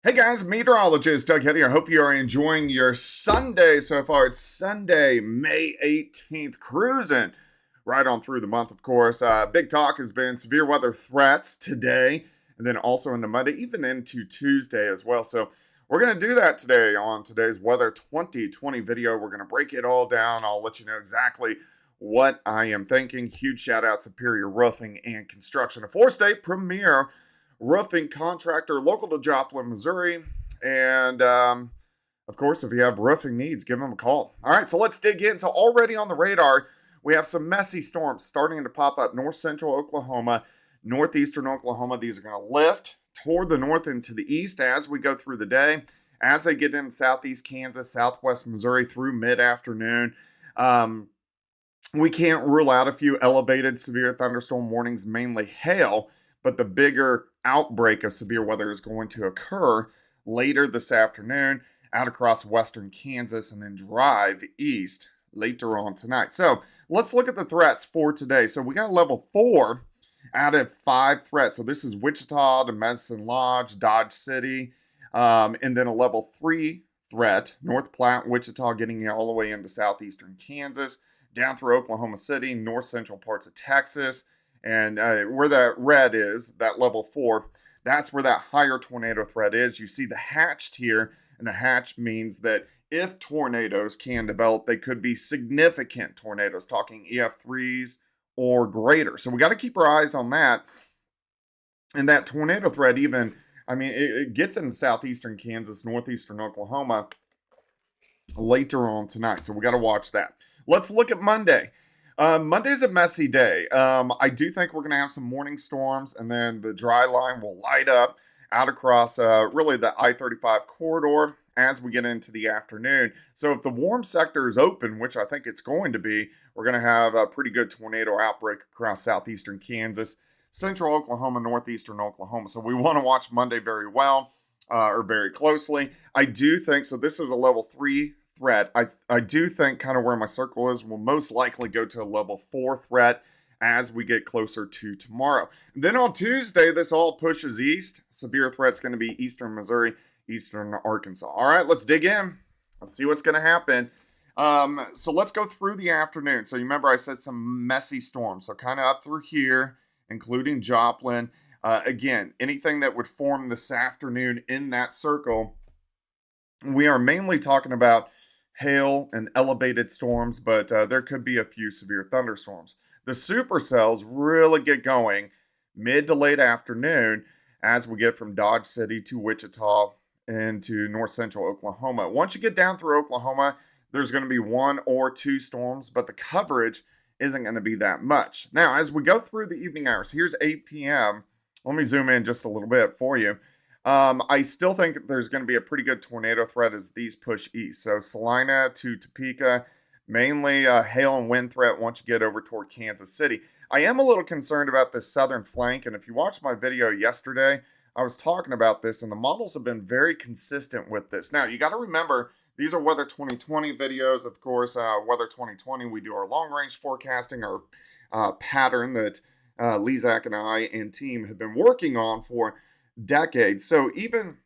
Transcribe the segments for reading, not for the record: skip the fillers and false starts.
Hey guys, meteorologist Doug Hetty. I hope you are enjoying your Sunday so far. It's Sunday, May 18th, cruising right on through the month, of course. Big talk has been severe weather threats today, and then also into Monday, even into Tuesday as well. So we're going to do that today on today's Weather 2020 video. We're going to break it all down. I'll let you know exactly what I am thinking. Huge shout out Superior Roofing and Construction, a four-state premier roofing contractor local to Joplin, Missouri. And of course, if you have roofing needs, give them a call. All right, so let's dig in. So already on the radar, we have some messy storms starting to pop up north central Oklahoma, northeastern Oklahoma. These are going to lift toward the north and to the east as we go through the day. As they get into southeast Kansas, southwest Missouri through mid-afternoon, we can't rule out a few elevated severe thunderstorm warnings, mainly hail, but the bigger outbreak of severe weather is going to occur later this afternoon out across western Kansas and then drive east later on tonight. So let's look at the threats for today. So we got level 4 out of 5 threats. So this is Wichita to Medicine Lodge, Dodge City, and then a level 3 threat, North Platte, Wichita, getting you all the way into southeastern Kansas, down through Oklahoma City, north central parts of Texas, and where that red is, that level 4, that's where that higher tornado threat is. You see the hatched here, and the hatch means that if tornadoes can develop, they could be significant tornadoes, talking EF3s or greater. So we got to keep our eyes on that. And that tornado threat even, it gets into southeastern Kansas, northeastern Oklahoma later on tonight. So we got to watch that. Let's look at Monday. Monday's a messy day. I do think we're going to have some morning storms, and then the dry line will light up out across really the I-35 corridor as we get into the afternoon. So if the warm sector is open, which I think it's going to be, we're going to have a pretty good tornado outbreak across southeastern Kansas, central Oklahoma, northeastern Oklahoma. So we want to watch Monday very well or very closely. I do think, so this is a level 3 threat. I do think kind of where my circle is will most likely go to a level 4 threat as we get closer to tomorrow. And then on Tuesday, this all pushes east. Severe threat's going to be eastern Missouri, eastern Arkansas. All right, let's dig in. Let's see what's going to happen. So let's go through the afternoon. So you remember I said some messy storms. So kind of up through here, including Joplin. Again, anything that would form this afternoon in that circle, we are mainly talking about hail and elevated storms, but there could be a few severe thunderstorms. The supercells really get going mid to late afternoon as we get from Dodge City to Wichita into north central Oklahoma. Once you get down through Oklahoma, there's going to be 1 or 2 storms, but the coverage isn't going to be that much. Now, as we go through the evening hours, here's 8 p.m. Let me zoom in just a little bit for you. I still think there's going to be a pretty good tornado threat as these push east. So Salina to Topeka, mainly hail and wind threat once you get over toward Kansas City. I am a little concerned about this southern flank, and if you watched my video yesterday, I was talking about this, and the models have been very consistent with this. Now, you got to remember, these are Weather 2020 videos. Of course, Weather 2020, we do our long-range forecasting, our pattern that Lezak and I and team have been working on for decades. So even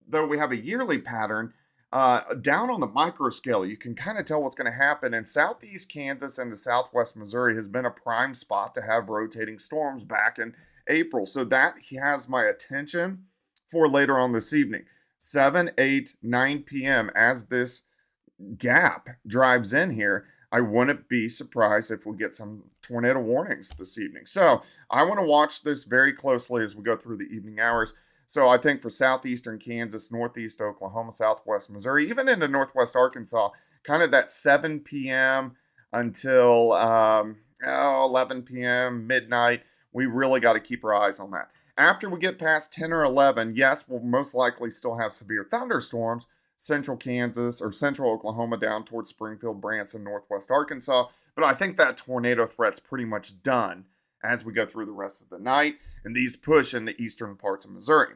though we have a yearly pattern, down on the micro scale, you can kind of tell what's going to happen. And southeast Kansas and the southwest Missouri has been a prime spot to have rotating storms back in April. So that has my attention for later on this evening. 7, 8, 9 p.m. as this gap drives in here, I wouldn't be surprised if we get some tornado warnings this evening. So I want to watch this very closely as we go through the evening hours. So I think for southeastern Kansas, northeast Oklahoma, southwest Missouri, even into northwest Arkansas, kind of that 7 p.m. until 11 p.m., midnight, we really got to keep our eyes on that. After we get past 10 or 11, yes, we'll most likely still have severe thunderstorms, central Kansas or central Oklahoma down towards Springfield, Branson, northwest Arkansas. But I think that tornado threat's pretty much done as we go through the rest of the night, and these push in the eastern parts of Missouri.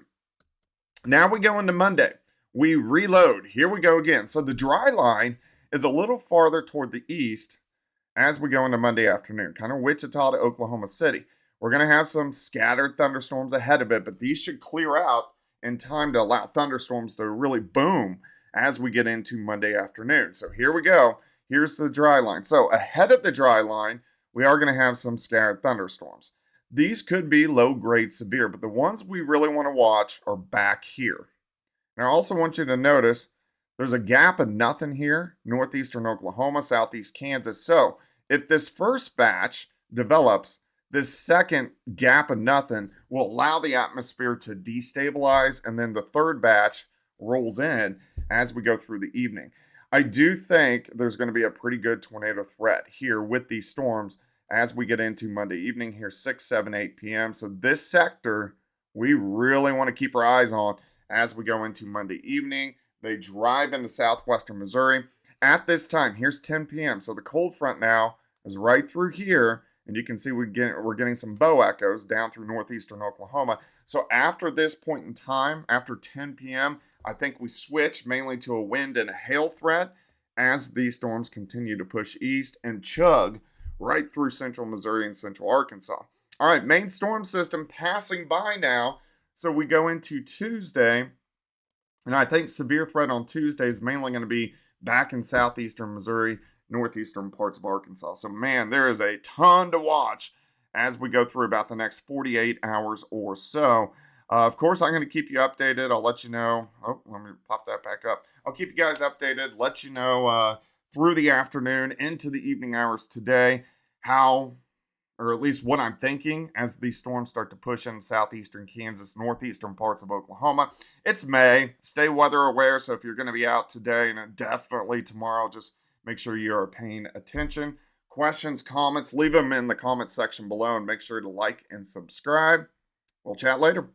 Now we go into Monday. We reload. Here we go again. So the dry line is a little farther toward the east as we go into Monday afternoon, kind of Wichita to Oklahoma City. We're going to have some scattered thunderstorms ahead of it, but these should clear out in time to allow thunderstorms to really boom as we get into Monday afternoon. So here we go. Here's the dry line. So ahead of the dry line, we are going to have some scattered thunderstorms. These could be low grade severe, but the ones we really want to watch are back here. And I also want you to notice there's a gap of nothing here, northeastern Oklahoma, southeast Kansas. So if this first batch develops, this second gap of nothing will allow the atmosphere to destabilize, and then the third batch rolls in as we go through the evening. I do think there's going to be a pretty good tornado threat here with these storms as we get into Monday evening here, 6, 7, 8 p.m. So this sector, we really want to keep our eyes on as we go into Monday evening. They drive into southwestern Missouri. At this time, here's 10 p.m. So the cold front now is right through here, and you can see we're getting some bow echoes down through northeastern Oklahoma. So after this point in time, after 10 p.m., I think we switch mainly to a wind and a hail threat as these storms continue to push east and chug right through central Missouri and central Arkansas. All right, main storm system passing by now. So we go into Tuesday, and I think severe threat on Tuesday is mainly going to be back in southeastern Missouri, northeastern parts of Arkansas. So, man, there is a ton to watch as we go through about the next 48 hours or so. Of course, I'm going to keep you updated. I'll let you know. Oh, let me pop that back up. I'll keep you guys updated, let you know through the afternoon into the evening hours today how, or at least what I'm thinking as these storms start to push in southeastern Kansas, northeastern parts of Oklahoma. It's May. Stay weather aware. So if you're going to be out today and definitely tomorrow, just make sure you are paying attention. Questions, comments, leave them in the comment section below, and make sure to like and subscribe. We'll chat later.